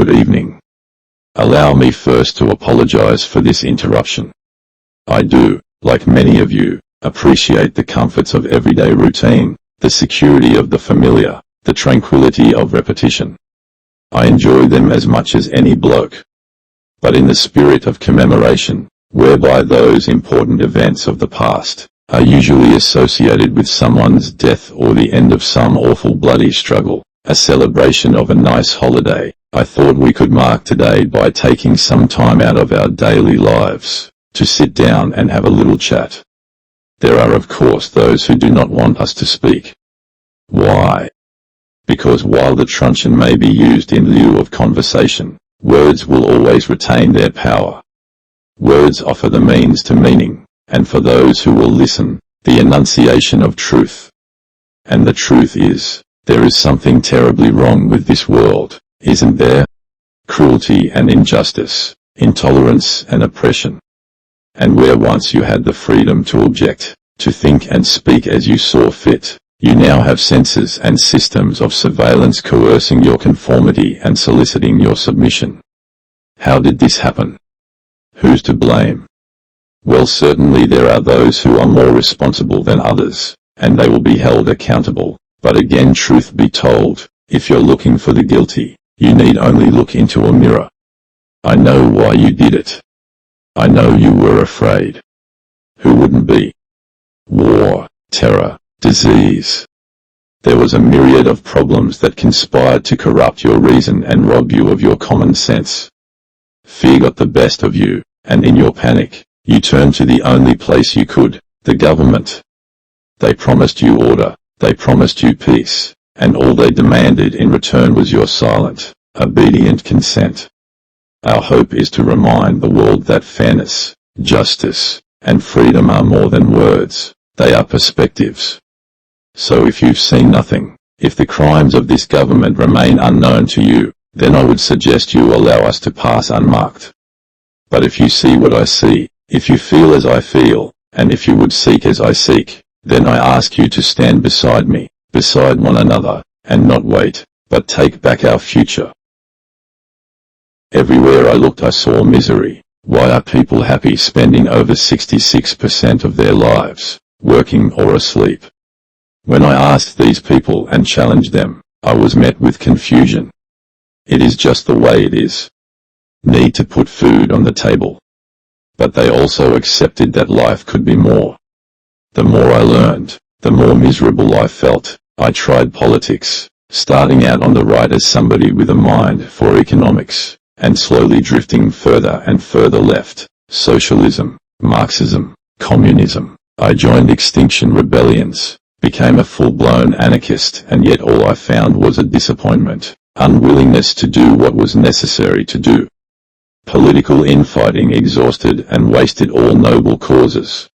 good evening. Allow me first to apologize for this interruption. I do, like many of you, appreciate the comforts of everyday routine, the security of the familiar, the tranquility of repetition. I enjoy them as much as any bloke. But in the spirit of commemoration, whereby those important events of the past are usually associated with someone's death or the end of some awful bloody struggle, a celebration of a nice holiday, I thought we could mark today by taking some time out of our daily lives to sit down and have a little chat. There are of course those who do not want us to speak. Why? Because while the truncheon may be used in lieu of conversation, words will always retain their power. Words offer the means to meaning, and for those who will listen, the enunciation of truth. And the truth is, there is something terribly wrong with this world, isn't there? Cruelty and injustice, intolerance and oppression. And where once you had the freedom to object, to think and speak as you saw fit, you now have censors and systems of surveillance coercing your conformity and soliciting your submission. How did this happen? Who's to blame? Well, certainly there are those who are more responsible than others, and they will be held accountable. But again, truth be told, if you're looking for the guilty, you need only look into a mirror. I know why you did it. I know you were afraid. Who wouldn't be? War, terror, disease. There was a myriad of problems that conspired to corrupt your reason and rob you of your common sense. Fear got the best of you, and in your panic, you turned to the only place you could, the government. They promised you order, they promised you peace, and all they demanded in return was your silent, obedient consent. Our hope is to remind the world that fairness, justice, and freedom are more than words, they are perspectives. So if you've seen nothing, if the crimes of this government remain unknown to you, then I would suggest you allow us to pass unmarked. But if you see what I see, if you feel as I feel, and if you would seek as I seek, then I ask you to stand beside me, beside one another, and not wait, but take back our future. Everywhere I looked I saw misery. Why are people happy spending over 66% of their lives, working or asleep? When I asked these people and challenged them, I was met with confusion. It is just the way it is. Need to put food on the table. But they also accepted that life could be more. The more I learned, the more miserable I felt. I tried politics, starting out on the right as somebody with a mind for economics, and slowly drifting further and further left. Socialism, Marxism, communism. I joined Extinction Rebellions, became a full-blown anarchist, and yet all I found was a disappointment, unwillingness to do what was necessary to do. Political infighting exhausted and wasted all noble causes.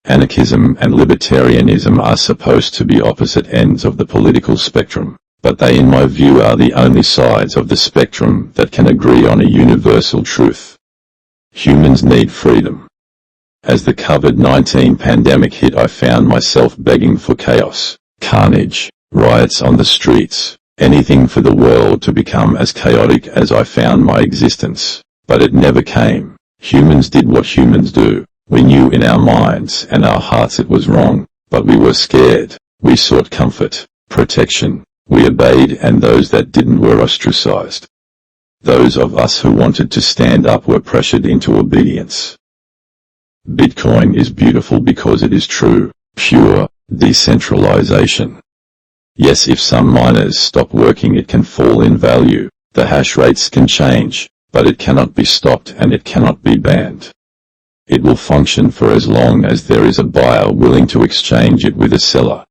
Anarchism and libertarianism are supposed to be opposite ends of the political spectrum, but they in my view are the only sides of the spectrum that can agree on a universal truth. Humans need freedom. As the COVID-19 pandemic hit, I found myself begging for chaos, carnage, riots on the streets, anything for the world to become as chaotic as I found my existence. But it never came. Humans did what humans do. We knew in our minds and our hearts it was wrong, but we were scared. We sought comfort, protection. We obeyed, and those that didn't were ostracized. Those of us who wanted to stand up were pressured into obedience. Bitcoin is beautiful because it is true, pure, decentralization. Yes, if some miners stop working it can fall in value, the hash rates can change, but it cannot be stopped and it cannot be banned. It will function for as long as there is a buyer willing to exchange it with a seller.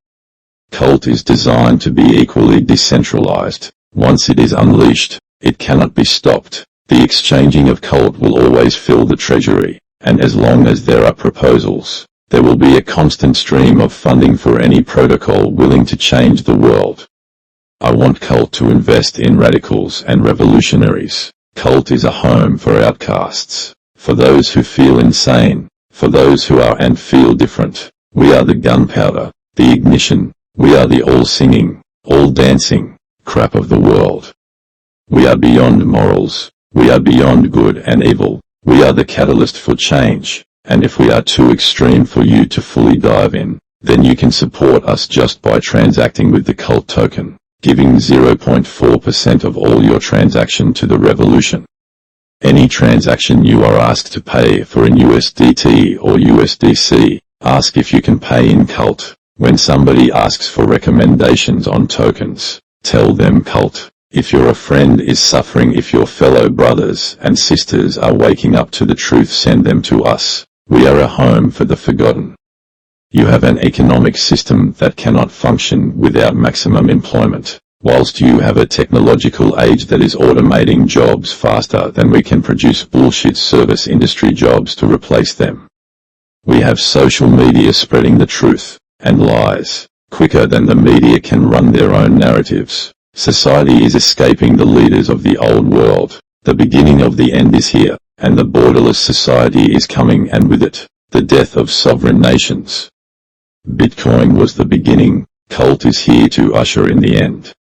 Cult is designed to be equally decentralized. Once it is unleashed, it cannot be stopped. The exchanging of cult will always fill the treasury, and as long as there are proposals, there will be a constant stream of funding for any protocol willing to change the world. I want cult to invest in radicals and revolutionaries. Cult is a home for outcasts, for those who feel insane, for those who are and feel different. We are the gunpowder, the ignition, we are the all-singing, all-dancing crap of the world. We are beyond morals. We are beyond good and evil. We are the catalyst for change, and if we are too extreme for you to fully dive in, then you can support us just by transacting with the cult token, giving 0.4% of all your transaction to the revolution. Any transaction you are asked to pay for in USDT or USDC, ask if you can pay in cult. When somebody asks for recommendations on tokens, tell them cult. If your friend is suffering, if your fellow brothers and sisters are waking up to the truth, send them to us. We are a home for the forgotten. You have an economic system that cannot function without maximum employment, whilst you have a technological age that is automating jobs faster than we can produce bullshit service industry jobs to replace them. We have social media spreading the truth and lies quicker than the media can run their own narratives. Society is escaping the leaders of the old world. The beginning of the end is here, and the borderless society is coming, and with it, the death of sovereign nations. Bitcoin was the beginning. Cult is here to usher in the end.